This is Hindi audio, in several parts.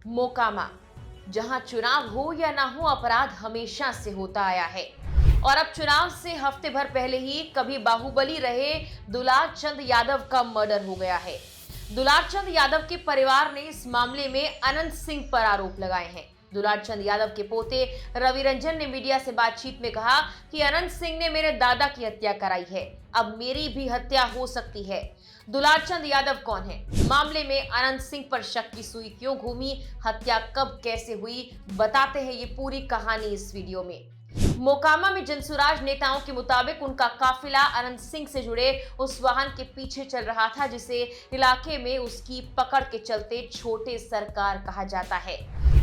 मोकामा, जहां चुनाव हो या ना हो, अपराध हमेशा से होता आया है। और अब चुनाव से हफ्ते भर पहले ही कभी बाहुबली रहे दुलार चंद यादव का मर्डर हो गया है। दुलार चंद यादव के परिवार ने इस मामले में अनंत सिंह पर आरोप लगाए हैं। दुलार चंद यादव के पोते रवि रंजन ने मीडिया से बातचीत में कहा कि अनंत सिंह ने मेरे दादा की हत्या कराई है, अब मेरी भी हत्या हो सकती है। दुलार चंद यादव कौन है? मामले में अनंत सिंह पर शक की सुई क्यों घूमी, हत्या कब कैसे हुई, बताते हैं ये पूरी कहानी इस वीडियो में। मोकामा में जनसुराज नेताओं के मुताबिक उनका काफिला अनंत सिंह से जुड़े उस वाहन के पीछे चल रहा था जिसे इलाके में उसकी पकड़ के चलते छोटे सरकार कहा जाता है।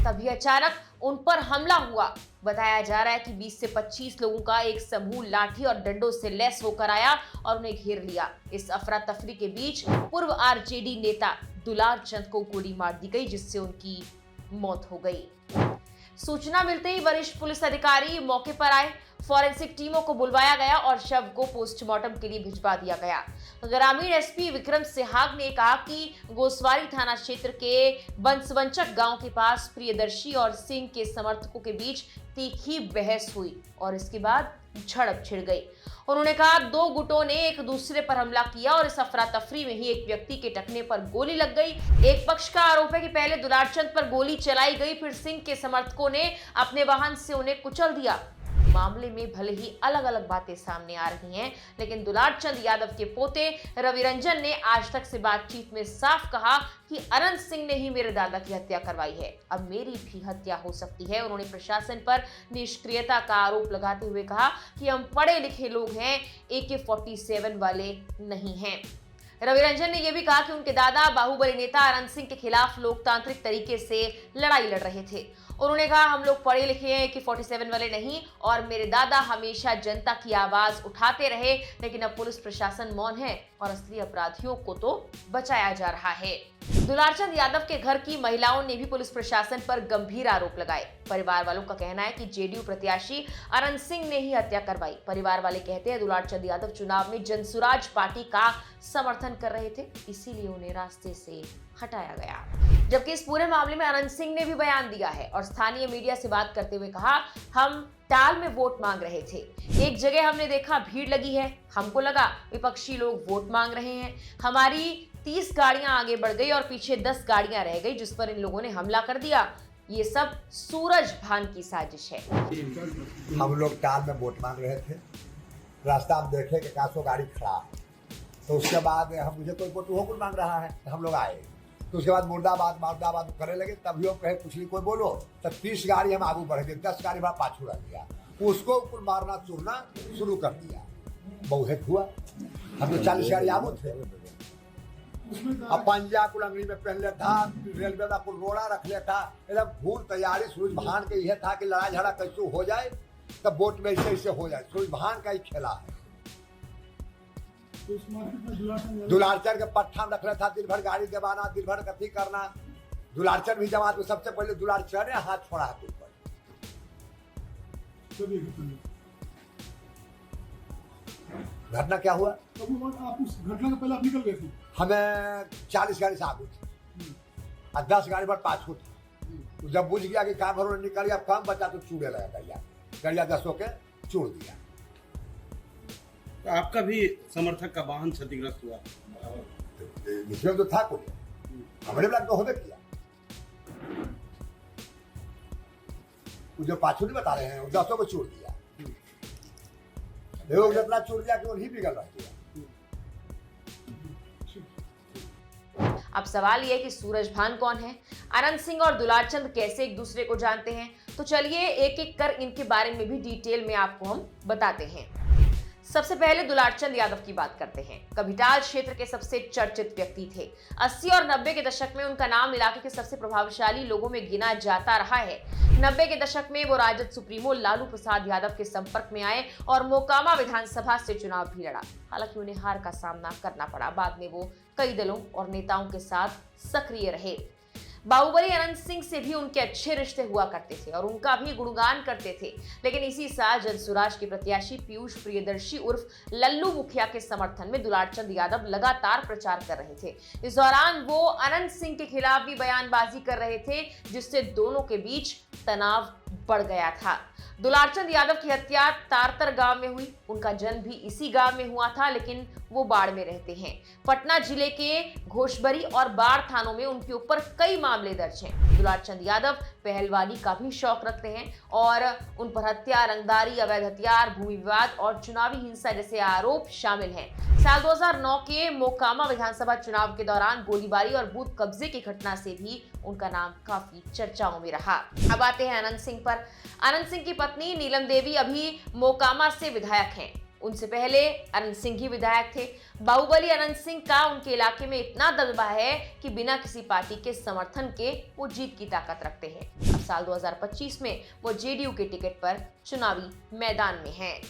तभी अचानक उन पर हमला हुआ। बताया जा रहा है कि 20 से 25 लोगों का एक समूह लाठी और डंडों से लैस होकर आया और उन्हें घेर लिया। इस अफरा तफरी के बीच पूर्व आरजेडी नेता दुलार चंद को गोली मार दी गई, जिससे उनकी मौत हो गई। सूचना मिलते ही वरिष्ठ पुलिस अधिकारी मौके पर आए, फॉरेंसिक टीमों को बुलवाया गया और शव को पोस्टमार्टम के लिए भिजवा दिया गया। ग्रामीण एसपी विक्रम सिहाग ने कहा कि गोसवारी थाना क्षेत्र के बंसवंचक गांव के पास प्रियदर्शी और सिंह के समर्थकों के बीच तीखी बहस हुई और इसके बाद झड़प छिड़ गई। उन्होंने कहा दो गुटों ने एक दूसरे पर हमला किया और इस अफरा तफरी में ही एक व्यक्ति के टखने पर गोली लग गई। एक पक्ष का आरोप है कि पहले दुलारचंद पर गोली चलाई गई, फिर सिंह के समर्थकों ने अपने वाहन से उन्हें कुचल दिया। मामले में भले ही अलग अलग बातें सामने आ रही हैं, लेकिन दुलारचंद यादव के पोते रवि रंजन ने आज तक से बातचीत में साफ कहा कि अनंत सिंह ने ही मेरे दादा की हत्या करवाई है, अब मेरी भी हत्या हो सकती है। उन्होंने प्रशासन पर निष्क्रियता का आरोप लगाते हुए कहा कि हम पढ़े लिखे लोग हैं, AK-47 वाले नहीं हैं। रवि रंजन ने यह भी कहा कि उनके दादा बाहुबली नेता अनंत सिंह के खिलाफ लोकतांत्रिक तरीके से लड़ाई लड़ रहे थे। उन्होंने कहा हम लोग पढ़े लिखे हैं, AK-47 वाले नहीं, और मेरे दादा हमेशा जनता की आवाज उठाते रहे, लेकिन अब पुलिस प्रशासन मौन है और असली अपराधियों को तो बचाया जा रहा है। दुलारचंद यादव के घर की महिलाओं ने भी पुलिस प्रशासन पर गंभीर आरोप लगाए। परिवार वालों का कहना है कि जेडीयू प्रत्याशी अनंत सिंह ने ही हत्या करवाई। परिवार वाले कहते हैं दुलारचंद यादव चुनाव में जनसुराज पार्टी का समर्थन कर रहे थे, इसीलिए उन्हें रास्ते से हटाया गया। जबकि इस पूरे मामले में अनंत सिंह ने भी बयान दिया है और स्थानीय मीडिया से बात करते हुए कहा हम टाल में वोट मांग रहे थे, एक जगह हमने देखा भीड़ लगी है, हमको लगा विपक्षी लोग वोट मांग रहे हैं, हमारी 30 गाड़ियां आगे बढ़ गई और पीछे 10 गाड़ियां रह गई, जिस पर इन लोगों ने हमला कर दिया। ये सब सूरज भान की साजिश है। हम लोग टाल में वोट मांग रहे थे, रास्ता में देखे कि 500 गाड़ी खड़ा, तो उसके बाद हम मुझे कोई वोट मांग रहा है, तो हम लोग आए, तो उसके बाद मुर्दाबाद करे लगे। तभी हम कहे कुछ नहीं कोई बोलो, तब 30 गाड़ी हम आगू बढ़ गए, 10 गाड़ी हमारा पाछू रह गया, उसको ऊपर मारना चूरना शुरू कर दिया। बहुत हुआ, हम तो 40 गाड़ी आगू थे, अब पंजा कुल अंगली में पहन ले था, रेलवे का कुल रोड़ा रख ले था, एकदम भूल तैयारी सूरज भान के यह था कि लड़ाई झगड़ा कैसे हो जाए, तब वोट में ऐसे हो जाए, सूरज भान का ही खेला है। दुलारचंद के पट्टा में रखना था, दिन भर गाड़ी दबाना, दिन भर कथी करना। दुलारचंद भी जमात में सबसे पहले दुलारचंद ने हाथ छोड़ा है तुम पर। घटना क्या हुआ? आप उस घटना के पहले आप निकल गए थे? हमें 40 गाड़ी से आगू थी और 10 गाड़ी पर पाछू था। जब बुझ गया कि काम भर निकल गया, कम बचा तो चूड़े लगा गड़िया 10 के चूड़ दिया। तो आपका भी समर्थक का वाहन क्षतिग्रस्त हुआ? इसमें तो था कुछ, हमारे ब्लॉक में होने किया, जो पाछू नहीं बता रहे हैं, 10 को चूड़ दिया, लोग जितना चूड़ दिया कि वही बिगड़ रह गया। अब सवाल यह है कि सूरज भान कौन है, अनंत सिंह और दुलारचंद कैसे एक दूसरे को जानते हैं, तो चलिए एक एक कर इनके बारे में भी डिटेल में आपको हम बताते हैं। सबसे पहले दुलारचंद यादव की बात करते हैं। कभिटाल क्षेत्र के सबसे चर्चित व्यक्ति थे। 80 और 90 के दशक में उनका नाम इलाके के सबसे प्रभावशाली लोगों में गिना जाता रहा है। 90 के दशक में वो राजद सुप्रीमो लालू प्रसाद यादव के संपर्क में आए और मोकामा विधानसभा से चुनाव भी लड़ा। हालांकि उन्हें हार का सामना करना पड़ा। बाद में वो कई दलों और नेताओं के साथ सक्रिय रहे। बाहुबली अनंत सिंह से भी उनके अच्छे रिश्ते हुआ करते थे और उनका भी गुणगान करते थे। लेकिन इसी साल जनसुराज के प्रत्याशी पीयूष प्रियदर्शी उर्फ लल्लू मुखिया के समर्थन में दुलारचंद यादव लगातार प्रचार कर रहे थे। इस दौरान वो अनंत सिंह के खिलाफ भी बयानबाजी कर रहे थे, जिससे दोनों के बीच तनाव बढ़ गया था। दुलारचंद यादव की हत्या तारतर गांव में हुई। उनका जन्म भी इसी गांव में हुआ था, लेकिन वो बाढ़ में रहते हैं। पटना जिले के घोषबरी और बाढ़ थानों में उनके ऊपर कई मामले दर्ज हैं। दुलारचंद यादव पहलवानी का भी शौक रखते हैं और उन पर हत्या, रंगदारी, अवैध हथियार, भूमि विवाद और चुनावी हिंसा जैसे आरोप शामिल हैं। साल 2009 के मोकामा विधानसभा चुनाव के दौरान गोलीबारी और बूथ कब्जे की घटना से भी उनका नाम काफी चर्चाओं में रहा। अब आते हैं अनंत सिंह पर। अनंत सिंह की पत्नी नीलम देवी अभी मोकामा से विधायक हैं। उनसे पहले अनंत सिंह ही विधायक थे। बाहुबली अनंत सिंह का उनके इलाके में इतना दबदबा है कि बिना किसी पार्टी के समर्थन के वो जीत की ताकत रखते हैं। अब साल 2025 में वो जेडीयू के टिकट पर चुनावी मैदान में हैं।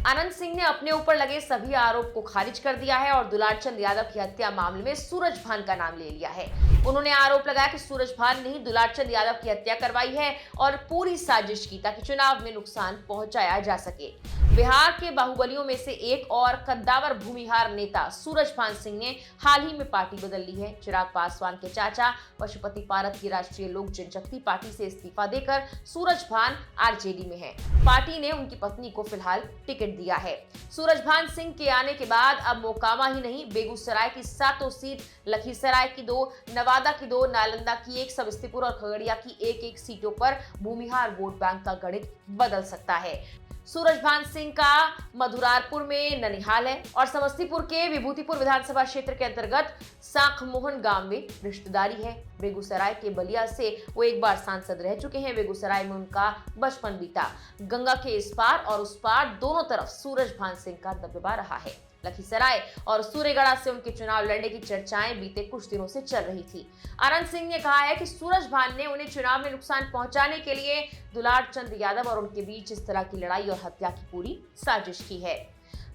अनंत सिंह ने अपने ऊपर लगे सभी आरोप को खारिज कर दिया है और दुलारचंद यादव की हत्या मामले में सूरज भान का नाम ले लिया है। उन्होंने आरोप लगाया कि सूरज भान ने ही दुलारचंद यादव की हत्या करवाई है और पूरी साजिश की ताकि चुनाव में नुकसान पहुंचाया जा सके। बिहार के बाहुबलियों में से एक और कद्दावर भूमिहार नेता सूरज भान सिंह ने हाल ही में पार्टी बदल ली है। चिराग पासवान के चाचा पशुपति पारत की राष्ट्रीय लोक जनशक्ति पार्टी से इस्तीफा देकर सूरज भान आरजेडी में है। पार्टी ने उनकी पत्नी को फिलहाल टिकट दिया है। सूरज भान सिंह के आने के बाद अब मोकामा ही नहीं, बेगूसराय की 7 सीट, लखीसराय की 2, नवादा की 2, नालंदा की 1, समस्तीपुर और खगड़िया की 1-1 सीटों पर भूमिहार वोट बैंक का गणित बदल सकता है। सूरज भान सिंह का मधुरारपुर में ननिहाल है और समस्तीपुर के विभूतिपुर विधानसभा क्षेत्र के अंतर्गत साखमोहन गांव में रिश्तेदारी है। बेगूसराय के बलिया से वो एक बार सांसद रह चुके हैं। बेगूसराय में उनका बचपन बीता। गंगा के इस पार और उस पार दोनों तरफ सूरज भान सिंह का दबदबा रहा है। लखीसराय और सूर्यगढ़ा से उनके चुनाव लड़ने की चर्चाएं बीते कुछ दिनों से चल रही थी। अनंत सिंह ने कहा है कि सूरज भान ने उन्हें चुनाव में नुकसान पहुंचाने के लिए दुलारचंद यादव और उनके बीच इस तरह की लड़ाई और हत्या की पूरी साजिश की है।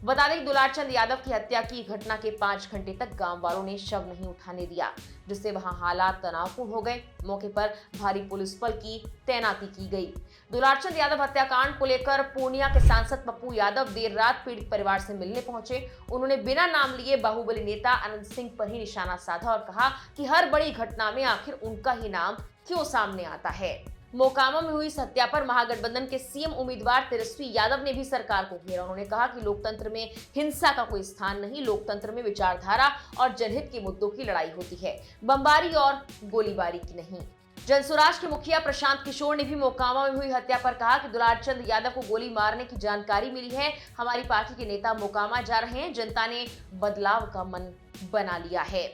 बता दें, दुलारचंद यादव की हत्या की घटना के 5 घंटे तक गांव वालों ने शव नहीं उठाने दिया, जिससे वहां हालात तनावपूर्ण हो गए। मौके पर भारी पुलिस बल की तैनाती की गई। दुलारचंद यादव हत्याकांड को लेकर पूर्णिया के सांसद पप्पू यादव देर रात पीड़ित परिवार से मिलने पहुंचे। उन्होंने बिना नाम लिए बाहुबली नेता अनंत सिंह पर ही निशाना साधा और कहा कि हर बड़ी घटना में आखिर उनका ही नाम क्यों सामने आता है। मोकामा में हुई इस हत्या पर महागठबंधन के सीएम उम्मीदवार तेजस्वी यादव ने भी सरकार को घेरा। उन्होंने कहा कि लोकतंत्र में हिंसा का कोई स्थान नहीं, लोकतंत्र में विचारधारा और जनहित के मुद्दों की लड़ाई होती है, बमबारी और गोलीबारी की नहीं। जनसुराज के मुखिया प्रशांत किशोर ने भी मोकामा में हुई हत्या पर कहा कि दुलारचंद यादव को गोली मारने की जानकारी मिली है। हमारी पार्टी के नेता मोकामा जा रहे हैं, जनता ने बदलाव का मन बना लिया है।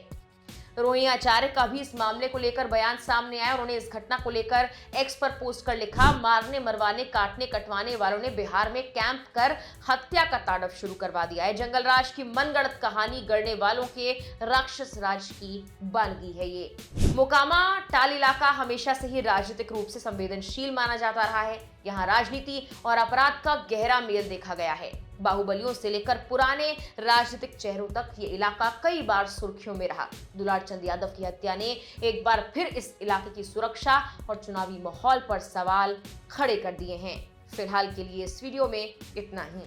रोहिणी आचार्य का भी इस मामले को लेकर बयान सामने आया। उन्होंने इस घटना को लेकर एक्स पर पोस्ट कर लिखा, मारने, मरवाने, काटने, कटवाने वालों ने बिहार में कैंप कर हत्या का तांडव शुरू करवा दिया है। जंगल राज की मनगढ़ंत कहानी गढ़ने वालों के राक्षस राज की बानगी है ये। मोकामा टाल इलाका हमेशा से ही राजनीतिक रूप से संवेदनशील माना जाता रहा है। यहाँ राजनीति और अपराध का गहरा मेल देखा गया है। बाहुबलियों से लेकर पुराने राजनीतिक चेहरों तक ये इलाका कई बार सुर्खियों में रहा। दुलारचंद यादव की हत्या ने एक बार फिर इस इलाके की सुरक्षा और चुनावी माहौल पर सवाल खड़े कर दिए हैं। फिलहाल के लिए इस वीडियो में इतना ही।